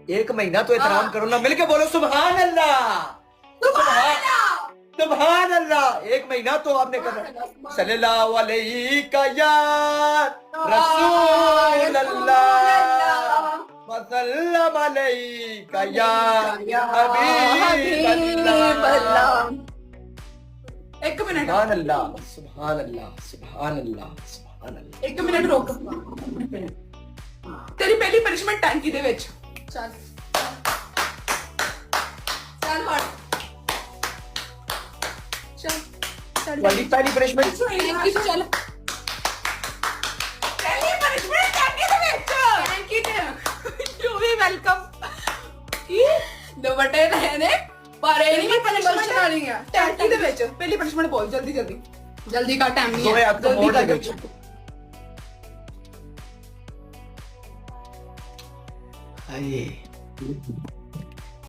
एक महीना तो एहतराम करो ना, मिलके बोलो सुभान अल्लाह, सुभान अल्लाह। एक महीना तो आपने करना। सल्लल्लाहु अलैहि या रसूल अल्लाह, वसल्लम अलैका या हबीब अल्लाह। एक मिनट, सुभान अल्लाह, सुभान अल्लाह, सुभान अल्लाह, सुभान अल्लाह। एक मिनट रोक। तेरी पहली पनिशमेंट टैंकी दे विच। चल चल हट, चल चल वाली पहली पनिशमेंट टैंकी से चल। पहली पनिशमेंट टैंकी दे विच। टैंकी ते यू वी वेलकम। की दुपट्टे लेने पर ये नहीं पनिशमेंट वाली है टैंकी दे विच। पहली पनिशमेंट बोल जल्दी जल्दी जल्दी का टाइम नहीं है, जल्दी कर। आइए